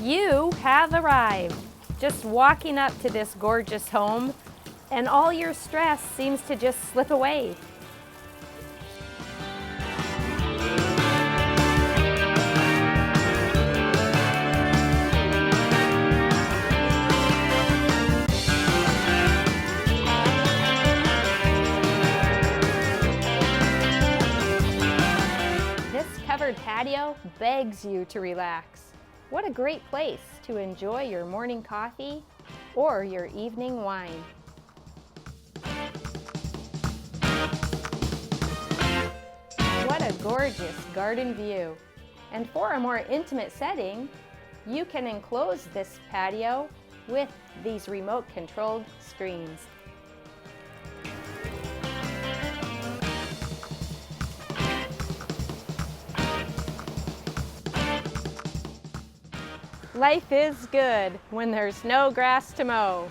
You have arrived. Just walking up to this gorgeous home, and all your stress seems to just slip away. This covered patio begs you to relax. What a great place to enjoy your morning coffee or your evening wine. What a gorgeous garden view. And for a more intimate setting, you can enclose this patio with these remote controlled screens. Life is good when there's no grass to mow.